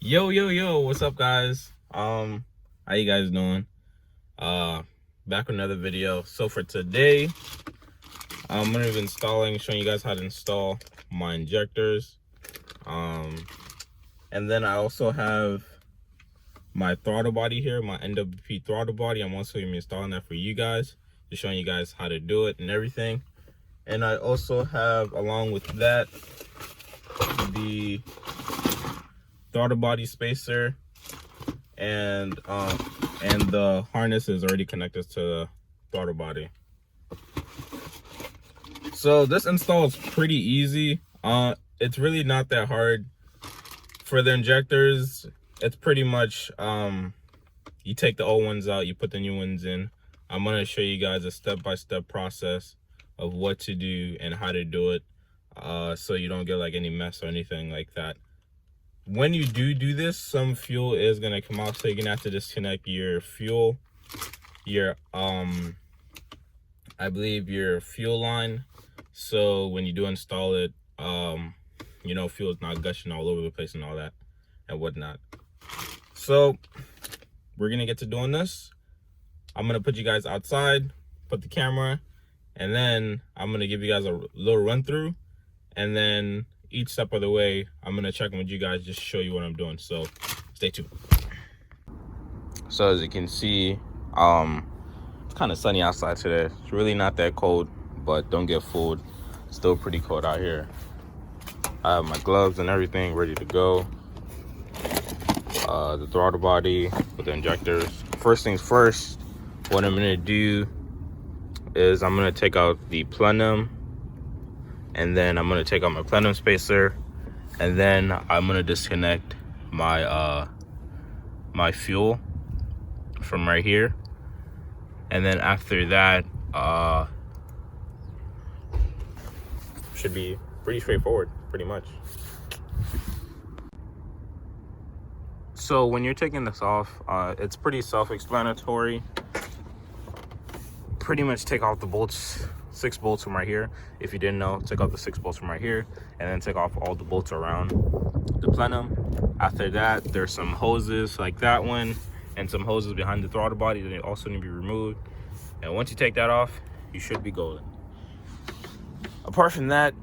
Yo, what's up, guys? How you guys doing? Back with another video. So for today, I'm gonna be showing you guys how to install my injectors. And then I also have my throttle body here, my NWP throttle body. I'm also gonna be installing that for you guys, just showing you guys how to do it and everything. And I also have, along with that, the throttle body spacer, and the harness is already connected to the throttle body. So this install is pretty easy. It's really not that hard. For the injectors, it's pretty much you take the old ones out, you put the new ones in. I'm going to show you guys a step-by-step process of what to do and how to do it, so you don't get like any mess or anything like that. When you do this, some fuel is going to come out, so you're going to have to disconnect your fuel, I believe your fuel line, so when you do install it, you know, fuel is not gushing all over the place and all that and whatnot. So we're gonna get to doing this. I'm gonna put you guys outside, put the camera, and then I'm gonna give you guys a little run through, and then each step of the way I'm gonna check in with you guys, just show you what I'm doing. So stay tuned. So as you can see, it's kind of sunny outside today. It's really not that cold, but don't get fooled, it's still pretty cold out here. I have my gloves and everything ready to go. The throttle body with the injectors. First things first, what I'm gonna do is I'm gonna take out the plenum, and then I'm gonna take out my plenum spacer, and then I'm gonna disconnect my my fuel from right here. And then after that, should be pretty straightforward, pretty much. So when you're taking this off, it's pretty self-explanatory. Pretty much take out the bolts, 6 bolts from right here. If you didn't know, take out the 6 bolts from right here, and then take off all the bolts around the plenum. After that, there's some hoses like that one, and some hoses behind the throttle body that also need to be removed. And once you take that off, you should be golden. Apart from that,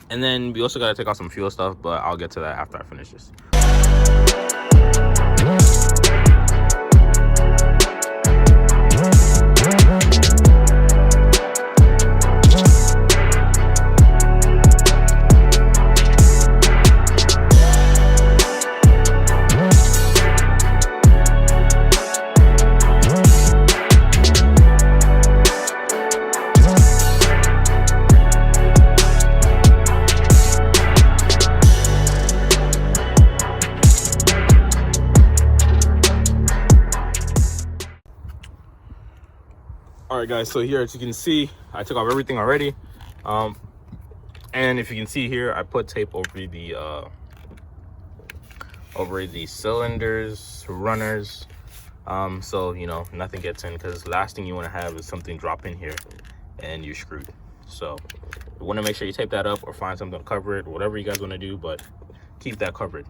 and then we also got to take out some fuel stuff, but I'll get to that after I finish this. All right, guys, so here, as you can see, I took off everything already, and if you can see here, I put tape over the cylinders, runners, so you know nothing gets in, because the last thing you want to have is something drop in here and you're screwed. So you want to make sure you tape that up or find something to cover it, whatever you guys want to do, but keep that covered.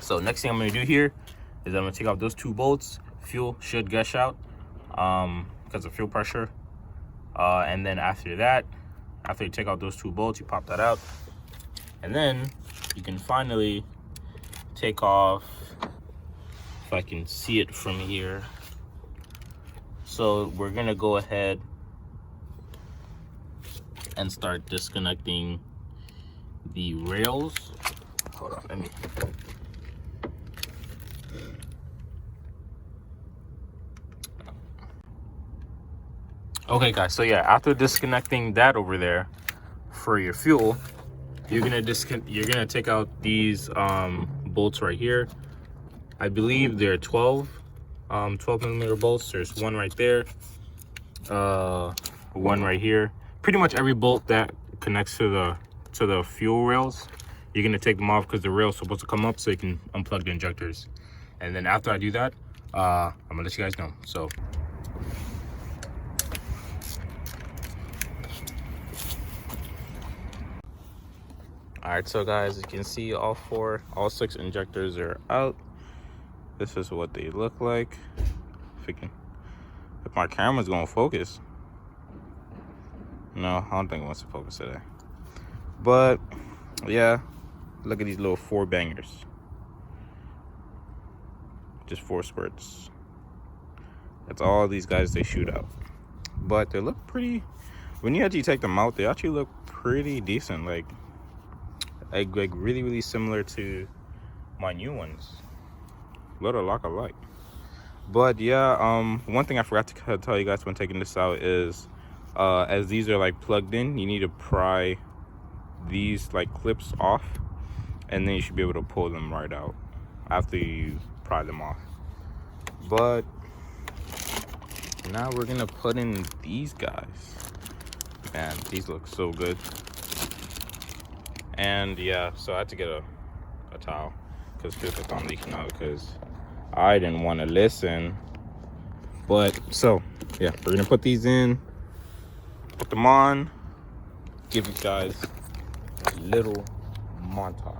So next thing I'm going to do here is I'm going to take off those 2 bolts. Fuel should gush out because of fuel pressure, and then after that, after you take out those 2 bolts, you pop that out, and then you can finally take off, if I can see it from here. So we're gonna go ahead and start disconnecting the rails. Hold on, let me. Okay, guys, so yeah, after disconnecting that over there for your fuel, you're gonna take out these bolts right here. I believe they're 12 millimeter bolts. There's one right there, one right here. Pretty much every bolt that connects to the fuel rails, you're gonna take them off, because the rail's supposed to come up so you can unplug the injectors. And then after I do that, I'm gonna let you guys know. So All right, so guys, you can see all 6 injectors are out. This is what they look like. If my camera's gonna focus. No, I don't think it wants to focus today. But yeah, look at these little 4 bangers. Just 4 squirts. That's all these guys they shoot out. But they look pretty, when you actually take them out, they actually look pretty decent. Like really similar to my new ones. Little lock alike. But yeah, one thing I forgot to tell you guys when taking this out is as these are like plugged in, you need to pry these like clips off, and then you should be able to pull them right out after you pry them off. But now we're gonna put in these guys. Man, these look so good. And yeah, so I had to get a towel because it feels like I'm leaking out because I didn't want to listen. But so yeah, we're gonna put these in, put them on, give you guys a little montage.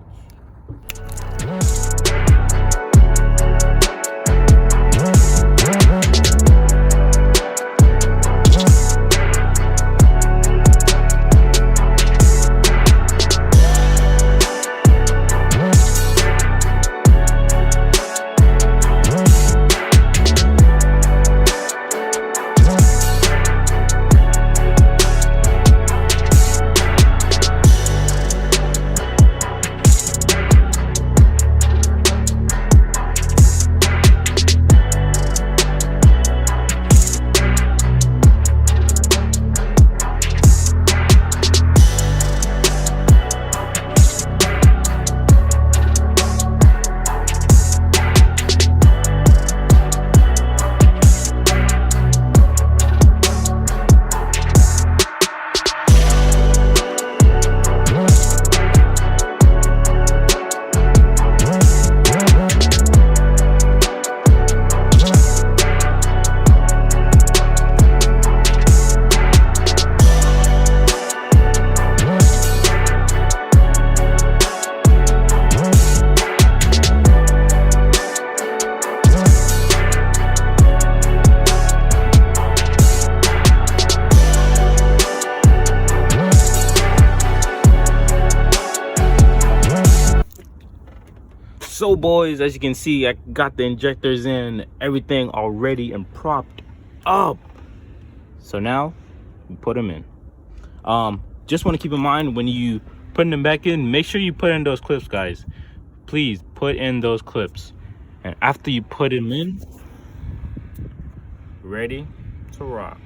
So boys, as you can see, I got the injectors in, everything already and propped up. So now we put them in. Just want to keep in mind when you putting them back in, make sure you put in those clips, guys. Please put in those clips. And after you put them in, ready to rock.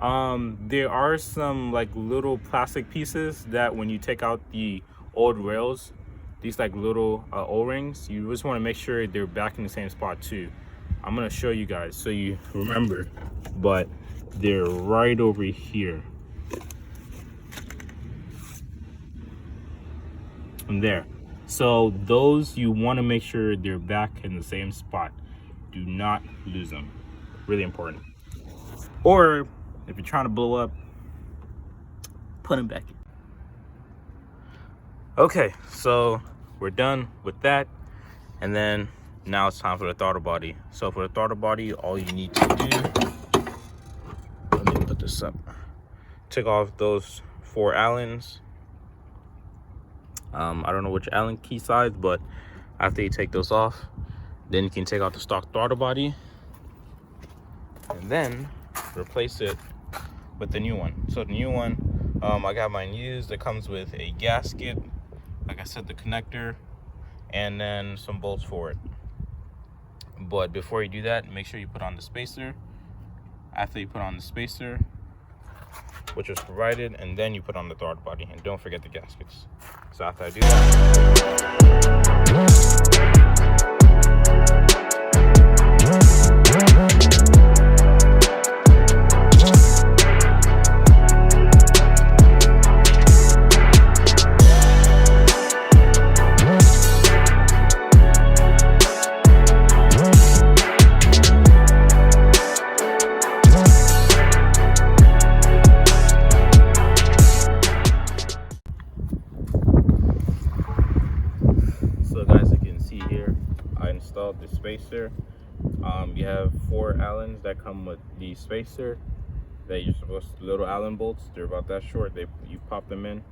There are some like little plastic pieces that when you take out the old rails, these like little O-rings, you just want to make sure they're back in the same spot too. I'm gonna show you guys so you remember, but they're right over here. And there. So those, you want to make sure they're back in the same spot. Do not lose them. Really important. Or if you're trying to blow up, put them back in. Okay, so we're done with that, and then now it's time for the throttle body. So for the throttle body, all you need to do, let me put this up, take off those 4 Allens. I don't know which Allen key size, but after you take those off, then you can take out the stock throttle body and then replace it with the new one. So the new one, I got mine used. It comes with a gasket, like I said, the connector, and then some bolts for it. But before you do that, make sure you put on the spacer. After you put on the spacer, which was provided, and then you put on the throttle body, and don't forget the gaskets. So after I do installed the spacer. You have 4 Allens that come with the spacer that you're supposed to, little Allen bolts. They're about that short. You pop them in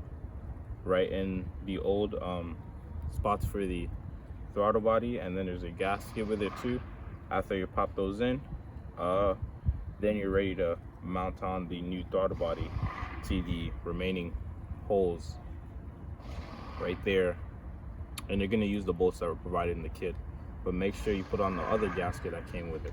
right in the old spots for the throttle body, and then there's a gasket with it too. After you pop those in, then you're ready to mount on the new throttle body to the remaining holes right there. And you're going to use the bolts that were provided in the kit, but make sure you put on the other gasket that came with it.